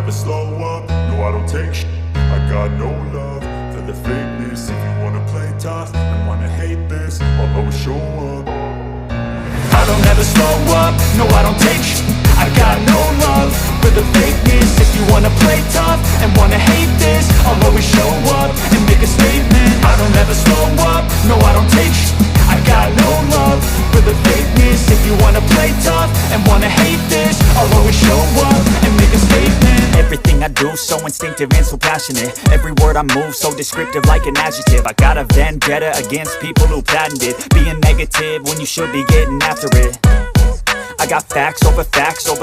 never slow up, no I don't take shit. I got no love for the fakeness. If you wanna play tough and wanna hate this, I'll always show up. I don't ever slow up, no I don't take shit. I got no love for the fakeness. If you wanna play tough and wanna hate this, I'll always show up and make a statement. I don't ever slow up, no I don't take shit. I got no love for the fakeness. If you wanna play tough and wanna hate this, I'll always show up and make a statement. Everything I do so instinctive and so passionate. Every word I move so descriptive like an adjective. I got a vendetta against people who patented being negative when you should be getting after it. I got facts over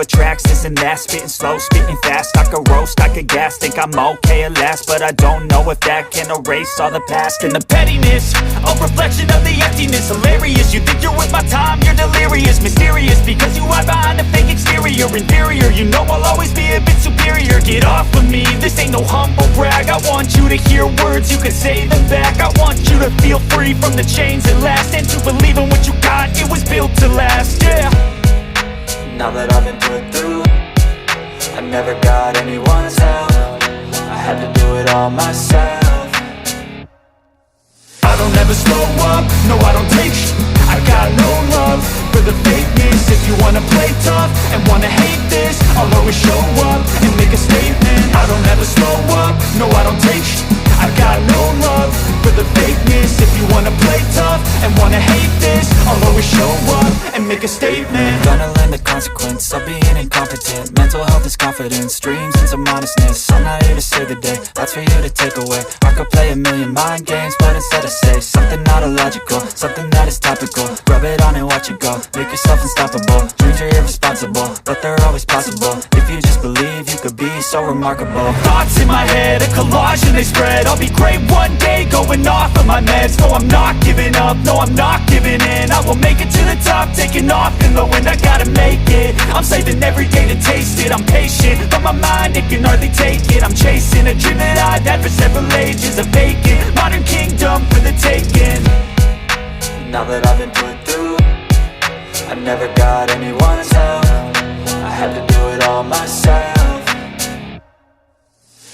tracks, this and that. Spitting slow, spitting fast, I could roast, I could gas. Think I'm okay at last, but I don't know if that can erase all the past. And the pettiness, a reflection of the emptiness. Hilarious, you think you're with my time, you're delirious. Mysterious, because you hide behind a fake exterior. Inferior, you know I'll always be a bit superior. Get off of me, this ain't no humble brag. I want you to hear words, you can say them back. I want you to feel free from the chains that last, and to believe in what you got, it was built to last, yeah. Now that I've been put through, I never got anyone's help. I had to do it all myself. I don't ever slow up, no I don't take shit. I got no love for the fakeness. If you wanna play tough and wanna hate this, I'll always show up and make a statement. I don't ever slow up, no I don't take shit. I got no love for the fakeness. If you wanna play tough and wanna hate this, I'll always show up and make a statement. Gonna learn the consequence of being incompetent. Mental health is confidence, dreams and some honestness. I'm not here to save the day, that's for you to take away. I could play a million mind games, but instead I say something not illogical, something that is topical. Rub it on and watch it go, make yourself unstoppable. Dreams are irresponsible, but they're always possible. If you just believe, you could be so remarkable. Thoughts in my head, a collage and they spread. I'll be great one day, going off of my meds. No, I'm not giving up, no, I'm not giving in. I will make it to the top, taking off in the wind. I gotta make it, I'm saving every day to taste it. I'm patient, but my mind, it can hardly take it. I'm chasing a dream that I've had for several ages. A vacant, modern kingdom for the taking. Now that I've been put through, I never got anyone's help. I had to do it all myself.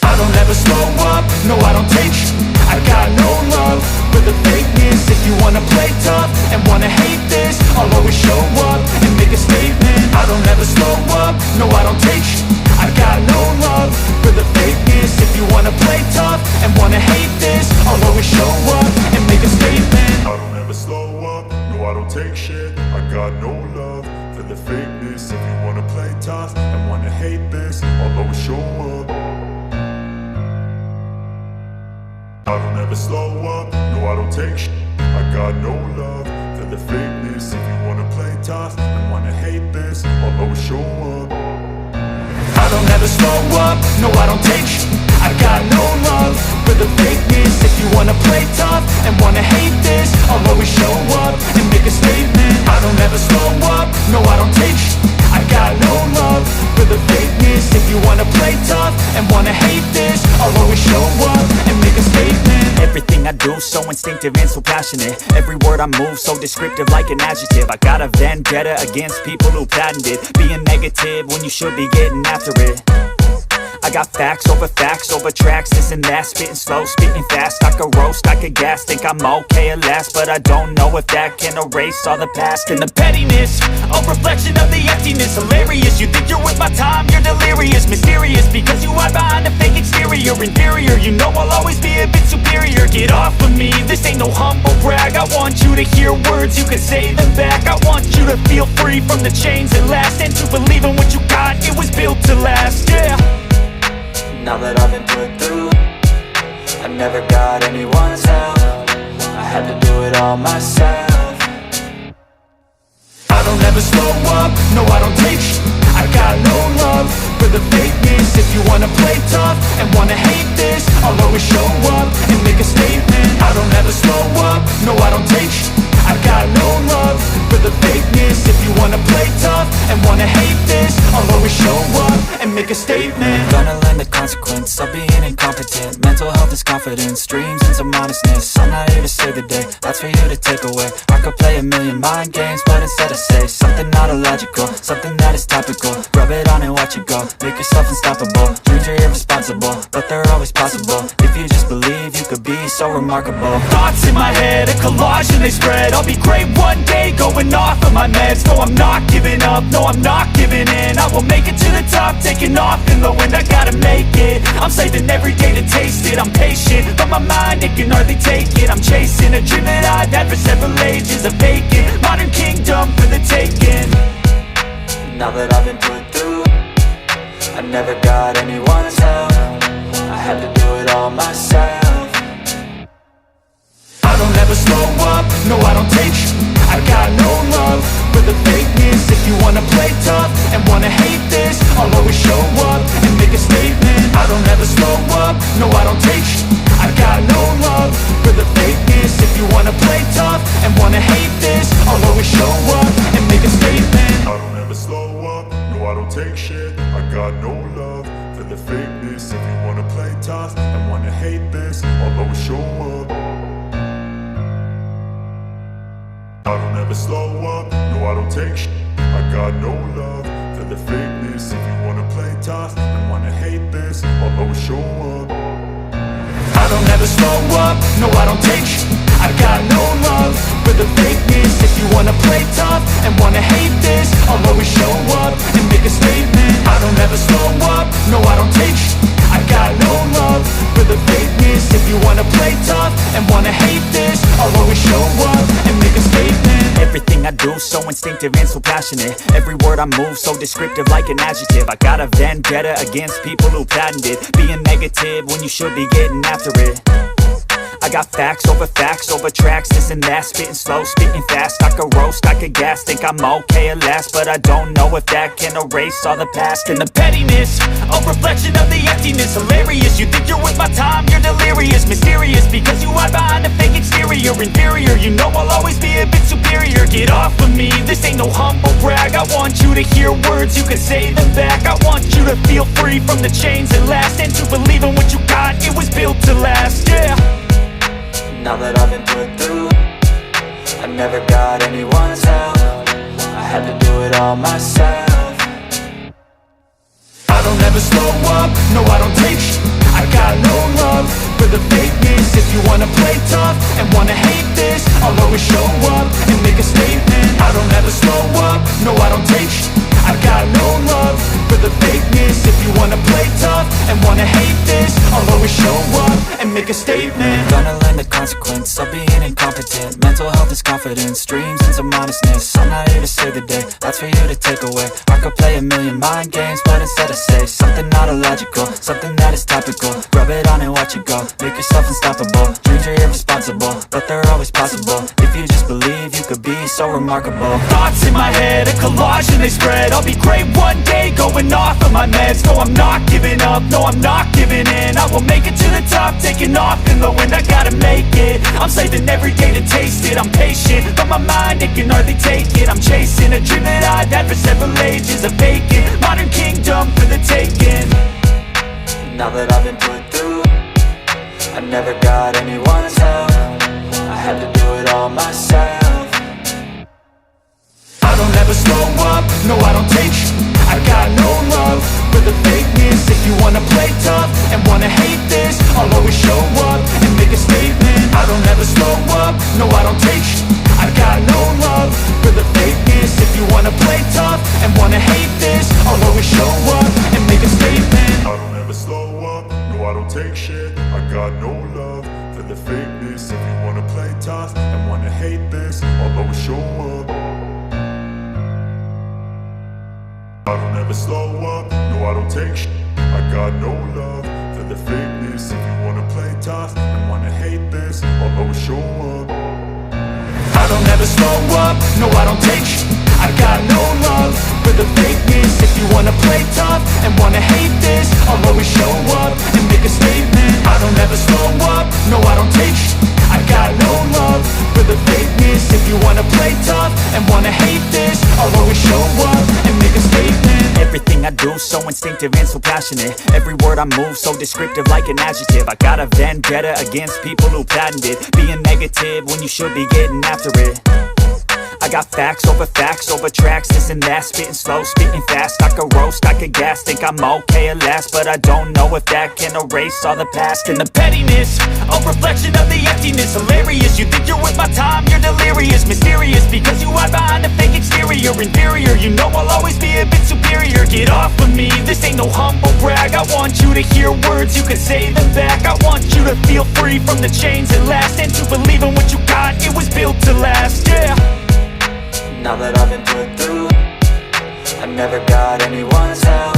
I don't ever slow up, no I don't take shit. I got no love for the fakeness. If you wanna play tough and wanna hate this, I'll always show up and make a statement. I don't ever slow up, no I don't take shit. I got no love for the fakeness. If you wanna play tough and wanna hate this, I'll always show up and make a statement. I don't ever slow up, no I don't take shit. I got no love for the fakeness. If you wanna play tough and wanna hate this, I'll always show up. I don't ever slow up, no I don't take shit. I got no love for the fakeness. If you wanna play tough and wanna hate this, I'll always show up. I don't ever slow up, no I don't take shit. I got no love for the fakeness. If you wanna play tough and wanna hate this, I'll always show up and make a statement. I don't ever slow up, no I don't take shit. I got no love for the fakeness. If you wanna play tough and wanna hate this, I'll always show up and make a statement. Everything I do so instinctive and so passionate. Every word I move so descriptive like an adjective. I got a vendetta against people who patented being negative when you should be getting after it. I got facts over tracks, this and that. Spitting slow, spitting fast, I could roast, I could gas. Think I'm okay at last, but I don't know if that can erase all the past. And the pettiness, a reflection of the emptiness. Hilarious, you think you're with my time, you're delirious. Mysterious, because you hide behind a fake exterior. Inferior, you know I'll always be a bit superior. Get off of me, this ain't no humble brag. I want you to hear words, you can say them back. I want you to feel free from the chains that last, and to believe in what you got, it was built to last, yeah. Now that I've been put through, I never got anyone's help. I had to do it all myself. I don't ever slow up, no I don't take shit. I got no love for the fakeness. If you wanna play tough and wanna hate this, I'll always show up and make a statement. I don't ever slow up, no I don't take shit. I got no love for the fakeness. If you wanna play tough and wanna hate this, I'll always show up and make a statement. Gonna learn the consequence of being incompetent. Mental health is confidence, dreams and some honestness. I'm not here to save the day, that's for you to take away. I could play a million mind games, but instead I say something not illogical, something that is topical. Rub it on and watch it go, make yourself unstoppable. Dreams are irresponsible, but they're always possible. If you just believe, you could be so remarkable. Thoughts in my head, a collage and they spread. I'll be great one day, going off of my meds. No, I'm not giving up, no, I'm not giving in. I will make it to the top, taking off in the wind. I gotta make it, I'm saving every day to taste it. I'm patient, but my mind, it can hardly take it. I'm chasing a dream that I've had for several ages. A vacant, modern kingdom for the taking. Now that I've been put through, I never got anyone's help. I had to do it all myself. I don't ever slow up, no I don't take sh**. I got no love for the fakeness. If you wanna play tough and wanna hate this, I'll always show up and make a statement. I don't ever slow up, no I don't take sh**. I got no love for the fakeness. If you wanna play tough and wanna hate this, I'll always show up and make a statement. I don't ever slow up, no I don't take shit. I got no love for the fakeness. If you wanna play tough and wanna hate this, I'll always show up. I don't ever slow up, no I don't take shit. I got no love for the fakeness. If you wanna play tough and wanna hate this, I'll always show up. I don't ever slow up, no I don't take sh**. I got no love for the fakeness. If you wanna play tough and wanna hate this, I'll always show up and make a statement. I don't ever slow up, no I don't take sh**. I got no love for the fakeness. If you wanna play tough and wanna hate this, I'll always show up and make a statement. Everything I do so instinctive and so passionate. Every word I move so descriptive like an adjective. I got a vendetta against people who patented being negative when you should be getting after it. I got facts over tracks, this and that. Spitting slow, spitting fast, I could roast, I could gas. Think I'm okay at last, but I don't know if that can erase all the past. And the pettiness, a reflection of the emptiness. Hilarious, you think you're with my time, you're delirious. Mysterious, because you hide behind a fake exterior. Inferior, you know I'll always be a bit superior. Get off of me, this ain't no humble brag. I want you to hear words, you can say them back. I want you to feel free from the chains that last, and to believe in what you got, it was built to last, yeah. Now that I've been put through, I never got anyone's help. I had to do it all myself. I don't ever slow up, no I don't take sh**. I got no love for the fakeness. If you wanna play tough and wanna hate this, I'll always show up and make a statement. I don't ever slow up, no I don't take sh**. I got no love for the fakeness. If you wanna play tough and wanna hate this, I'll always show up and make a statement. Gonna learn the consequence of being incompetent. Mental health is confidence, dreams and some honestness. I'm not here to save the day, that's for you to take away. I could play a million mind games, but instead I say something not illogical, something that is topical. Rub it on and watch it go, make yourself unstoppable. Dreams are irresponsible, but they're always possible. If you just believe, you could be so remarkable. Thoughts in my head, a collage and they spread. I'll be great one day, going off of my meds. No, I'm not giving up, no, I'm not giving in. I will make it to the top, taking off in the wind. I gotta make it, I'm saving every day to taste it. I'm patient, but my mind, it can hardly take it. I'm chasing a dream that I've had for several ages. A vacant, modern kingdom for the taking. Now that I've been put through, I never got anyone's help. I had to do it all myself. I don't ever slow up, no I don't take sh**. I got no love for the fakeness. If you wanna play tough and wanna hate this, I'll always show up and make a statement. I don't ever slow up, no I don't take sh**. I got no love for the fakeness. If you wanna play tough and wanna hate this, I'll always show up and make a statement. I don't ever slow up, no I don't take shit. I got no love for the fakeness. If you wanna play tough and wanna hate this, I'll always show up. I don't ever slow up, no I don't take shit. I got no love for the fakeness. If you wanna play tough and wanna hate this, I'll always show up. I don't ever slow up, no I don't take sh**. I got no love for the fakeness. If you wanna play tough and wanna hate this, I'll always show up and make a statement. I don't ever slow up, no I don't take sh**. I got no love for the fakeness. If you wanna play tough and wanna hate this, I'll always always show up and make a statement. Everything I do so instinctive and so passionate. Every word I move so descriptive like an adjective. I got a vendetta against people who patented being negative when you should be getting after it. I got facts over tracks, this and that. Spitting slow, spitting fast, I could roast, I could gas. Think I'm okay at last, but I don't know if that can erase all the past. And the pettiness, a reflection of the emptiness. Hilarious, you think you're with my time, you're delirious. Mysterious, because you hide behind a fake exterior. Inferior, you know I'll always be a bit superior. Get off of me, this ain't no humble brag. I want you to hear words, you can say them back. I want you to feel free from the chains that last, and to believe in what you got, it was built to last, yeah. Now that I've been put through, I never got anyone's help.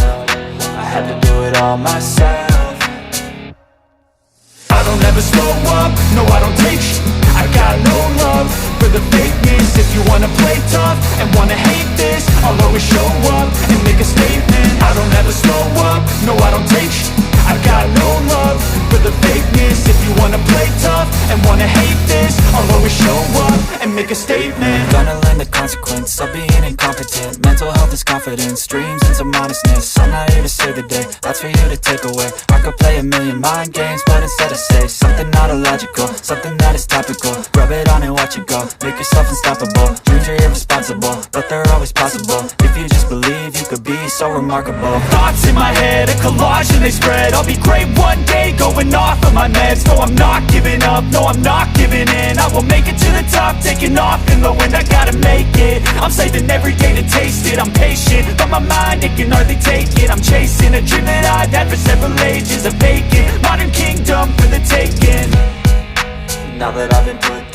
I had to do it all myself. I don't ever slow up, no I don't take sh*t. I got no love for the fakeness. If you wanna play tough and wanna hate this, I'll always show up and make a statement. I don't ever slow up, no I don't take sh*t. I got no love for the fakeness. If you wanna play tough and wanna hate this, I'll always show up and make a statement. Gonna learn the consequence of being incompetent. Mental health is confidence, dreams and some honestness. I'm not here to save the day, that's for you to take away. I could play a million mind games, but instead I say something not illogical, something that is topical. Rub it on and watch it go, make yourself unstoppable. Dreams are irresponsible, but they're always possible. If you just believe, you could be so remarkable. Thoughts in my head, a collage and they spread. I'll be great one day, going off of my meds. No, I'm not giving up, no, I'm not giving in. I will make it to the top, taking off in the wind. I gotta make it, I'm saving every day to taste it. I'm patient, but my mind, it can hardly take it. I'm chasing a dream that I've had for several ages. A vacant, modern kingdom for the taking. Now that I've been put